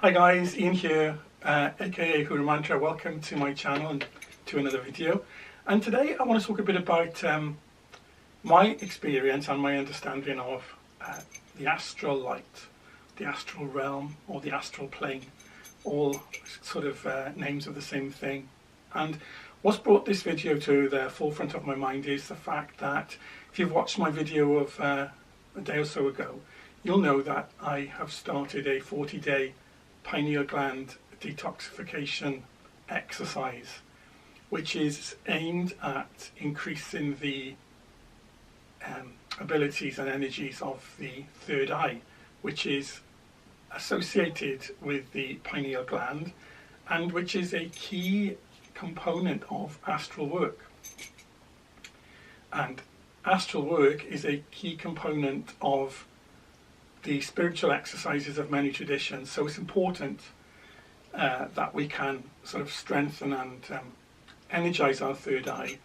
Hi guys, Ian here, aka Huru Mantra. Welcome to my channel and to another video. And today I want to talk a bit about my experience and my understanding of the astral light, the astral realm, or the astral plane, all sort of names of the same thing. And what's brought this video to the forefront of my mind is the fact that if you've watched my video of a day or so ago, you'll know that I have started a 40-day pineal gland detoxification exercise, which is aimed at increasing the abilities and energies of the third eye, which is associated with the pineal gland and which is a key component of astral work. And astral work is a key component of the spiritual exercises of many traditions, so it's important that we can sort of strengthen and energize our third eye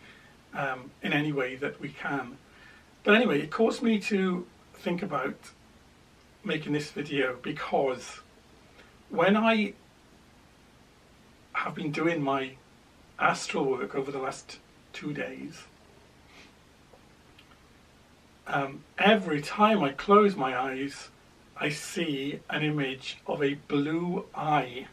in any way that we can. But anyway, it caused me to think about making this video because when I have been doing my astral work over the last 2 days, every time I close my eyes, I see an image of a blue eye.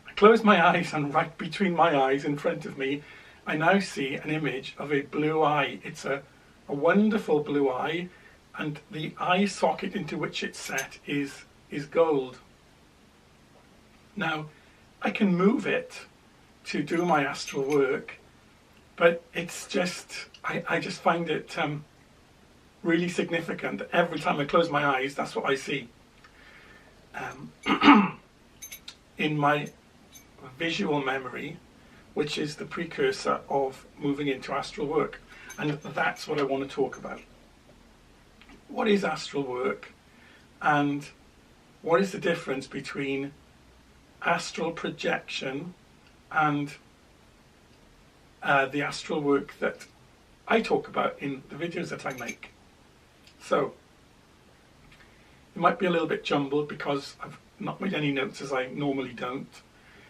I close my eyes and right between my eyes in front of me, I now see an image of a blue eye. It's a wonderful blue eye, and the eye socket into which it's set is gold. Now, I can move it to do my astral work, but it's just, I just find it really significant. Every time I close my eyes, that's what I see. In my visual memory, which is the precursor of moving into astral work. And that's what I want to talk about. What is astral work? And what is the difference between astral projection and the astral work that I talk about in the videos that I make? So, it might be a little bit jumbled because I've not made any notes as I normally don't.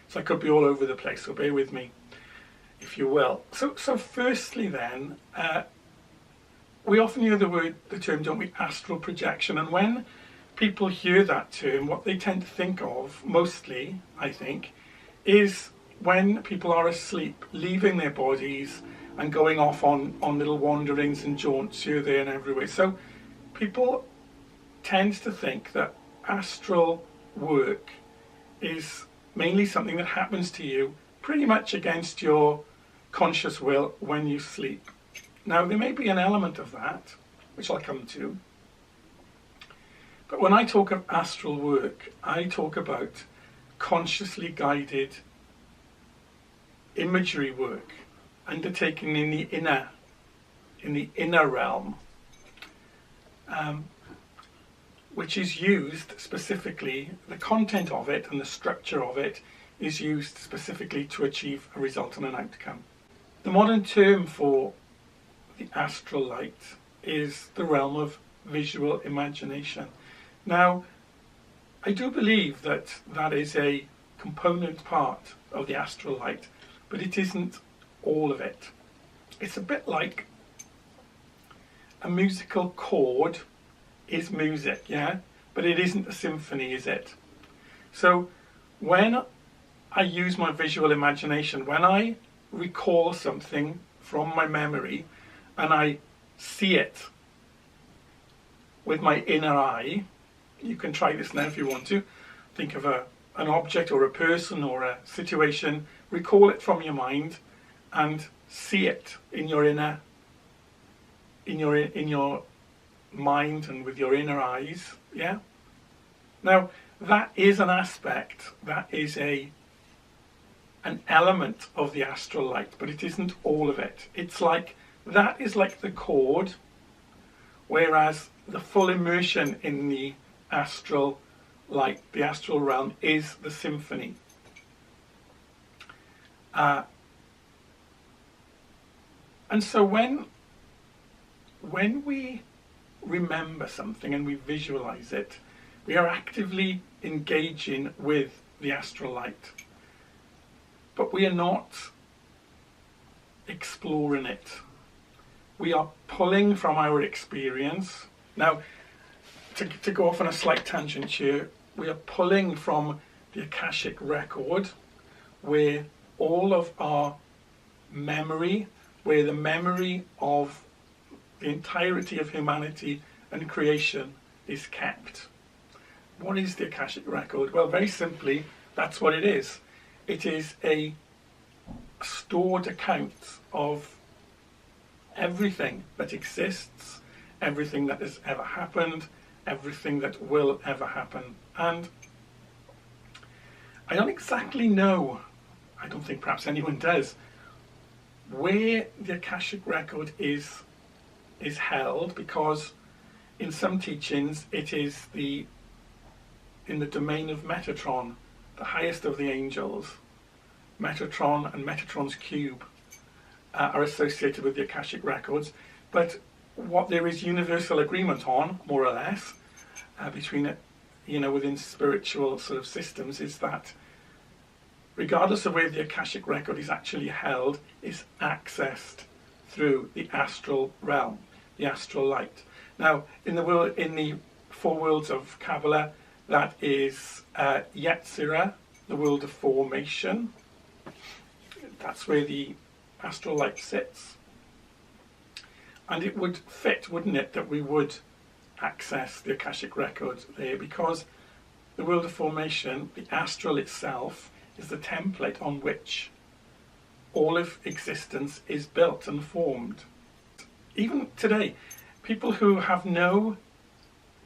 So I could be all over the place, so bear with me, if you will. So firstly then, we often hear the term, don't we, astral projection. And when people hear that term, what they tend to think of, mostly, I think, is when people are asleep, leaving their bodies and going off on little wanderings and jaunts here, there and everywhere. So people tend to think that astral work is mainly something that happens to you pretty much against your conscious will when you sleep. Now, there may be an element of that, which I'll come to. But when I talk of astral work, I talk about consciously guided imagery work undertaken in the inner realm, which is used specifically, the content of it and the structure of it is used specifically to achieve a result and an outcome. The modern term for the astral light is the realm of visual imagination. Now, I do believe that that is a component part of the astral light, but it isn't all of it. It's a bit like a musical chord is music, yeah? But it isn't a symphony, is it? So when I use my visual imagination, when I recall something from my memory and I see it with my inner eye, you can try this now if you want to. Think of an object or a person or a situation, recall it from your mind and see it in your inner, in your mind and with your inner eyes, yeah? Now, that is an aspect, that is an element of the astral light, but it isn't all of it. It's like, that is like the chord, whereas the full immersion in the astral light, the astral realm, is the symphony. And so when we remember something and we visualize it, we are actively engaging with the astral light. But we are not exploring it. We are pulling from our experience. Now, to go off on a slight tangent here, we are pulling from the Akashic Record, where all of our memory, where the memory of the entirety of humanity and creation is kept. What is the Akashic Record? Well, very simply, that's what it is. It is a stored account of everything that exists, everything that has ever happened, everything that will ever happen. And I don't exactly know, I don't think perhaps anyone does, where the Akashic Record is held, because in some teachings it is in the domain of Metatron, the highest of the angels. Metatron and Metatron's cube are associated with the Akashic Records, but what there is universal agreement on, more or less, between within spiritual sort of systems, is that regardless of where the Akashic Record is actually held, is accessed through the astral realm, the astral light. Now, in the four worlds of Kabbalah, that is Yetzirah, the world of formation. That's where the astral light sits. And it would fit, wouldn't it, that we would access the Akashic Records there, because the world of formation, the astral itself, is the template on which all of existence is built and formed. Even today, people who have no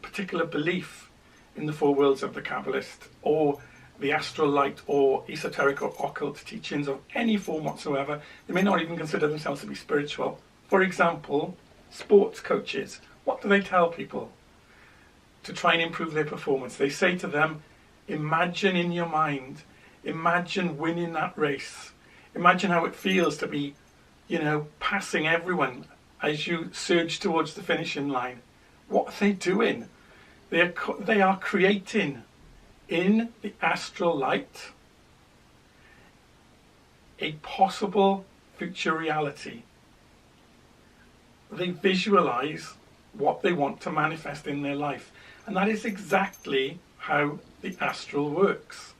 particular belief in the four worlds of the Kabbalist, or the astral light, or esoteric or occult teachings of any form whatsoever, they may not even consider themselves to be spiritual. For example, sports coaches, what do they tell people to try and improve their performance? They say to them, imagine in your mind, imagine winning that race. Imagine how it feels to be, passing everyone as you surge towards the finishing line. What are they doing? They are creating in the astral light a possible future reality. They visualize what they want to manifest in their life. And that is exactly how the astral works.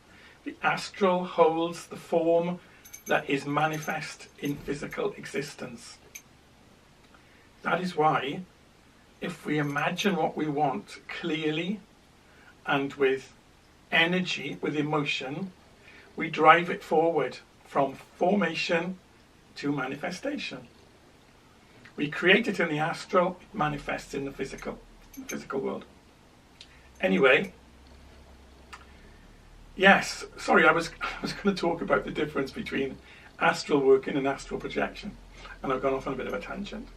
The astral holds the form that is manifest in physical existence. That is why, if we imagine what we want clearly and with energy, with emotion, we drive it forward from formation to manifestation. We create it in the astral, it manifests in the physical world. Anyway, yes, sorry, I was going to talk about the difference between astral working and astral projection, and I've gone off on a bit of a tangent.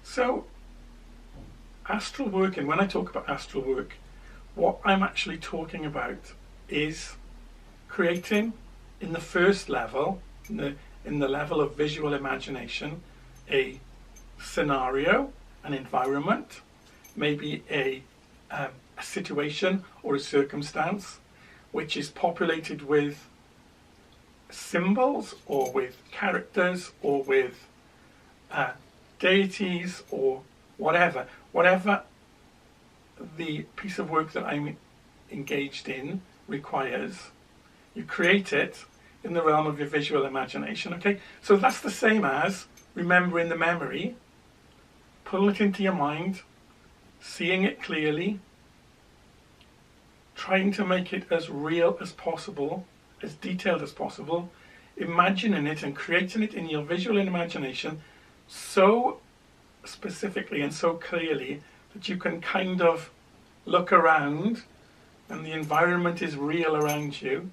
So, astral working, when I talk about astral work, what I'm actually talking about is creating in the first level, in the level of visual imagination, a scenario, an environment, maybe a situation or a circumstance which is populated with symbols or with characters or with deities or whatever the piece of work that I'm engaged in requires. You create it in the realm of your visual imagination. Okay, so that's the same as remembering the memory, pull it into your mind, seeing it clearly, trying to make it as real as possible, as detailed as possible, imagining it and creating it in your visual imagination so specifically and so clearly that you can kind of look around and the environment is real around you.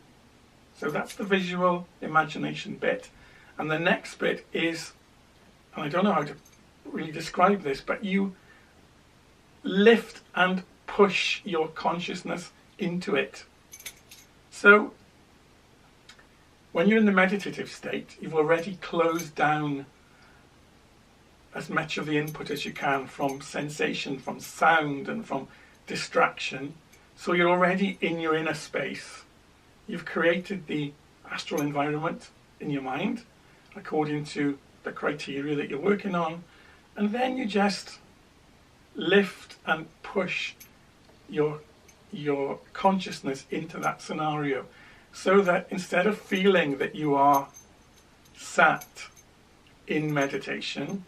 So that's the visual imagination bit. And the next bit is, and I don't know how to really describe this, but you lift and push your consciousness into it. So when you're in the meditative state, you've already closed down as much of the input as you can from sensation, from sound, and from distraction. So you're already in your inner space. You've created the astral environment in your mind according to the criteria that you're working on, and then you just lift and push your consciousness into that scenario, so that instead of feeling that you are sat in meditation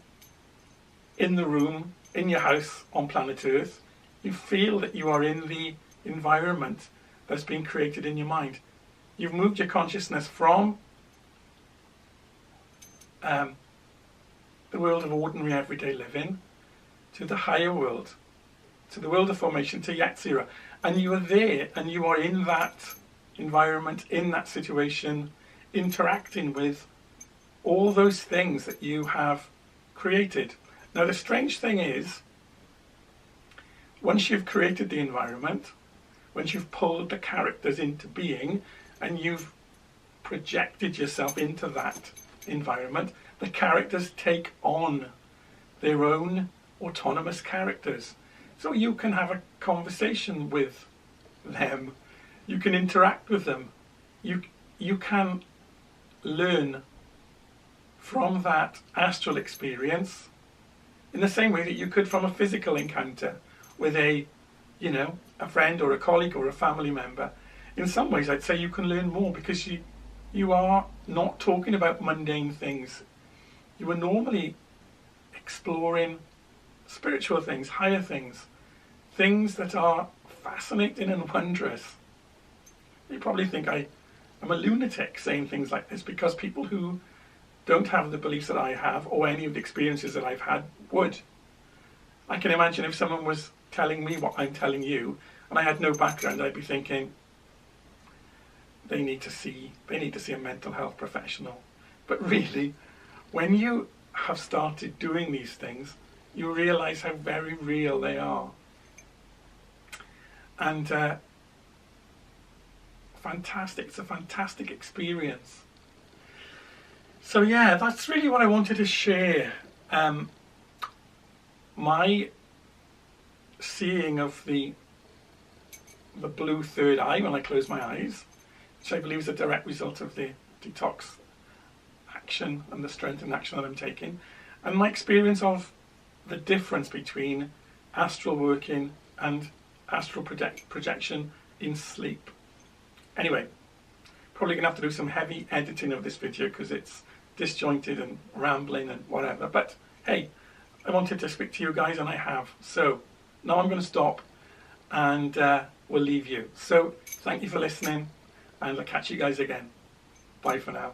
in the room in your house on planet Earth, you feel that you are in the environment that's been created in your mind. You've moved your consciousness from the world of ordinary everyday living to the higher world, to the world of formation, to Yatsira. And you are there, and you are in that environment, in that situation, interacting with all those things that you have created. Now the strange thing is, once you've created the environment, once you've pulled the characters into being, and you've projected yourself into that environment, the characters take on their own autonomous characters. So you can have a conversation with them, you can interact with them, you can learn from that astral experience in the same way that you could from a physical encounter with a friend or a colleague or a family member. In some ways I'd say you can learn more, because you are not talking about mundane things. You are normally exploring spiritual things, higher things, things that are fascinating and wondrous. You probably think I'm a lunatic saying things like this, because people who don't have the beliefs that I have, or any of the experiences that I've had, would. I can imagine if someone was telling me what I'm telling you, and I had no background, I'd be thinking, they need to see a mental health professional. But really, when you have started doing these things, you realize how very real they are. And fantastic, it's a fantastic experience. So yeah, that's really what I wanted to share. My seeing of the blue third eye when I close my eyes, which I believe is a direct result of the detox action and the strengthened action that I'm taking, and my experience of the difference between astral working and astral projection in sleep. Anyway, probably going to have to do some heavy editing of this video because it's disjointed and rambling and whatever, but hey, I wanted to speak to you guys and I have. So now I'm going to stop and we'll leave you. So thank you for listening, and I'll catch you guys again. Bye for now.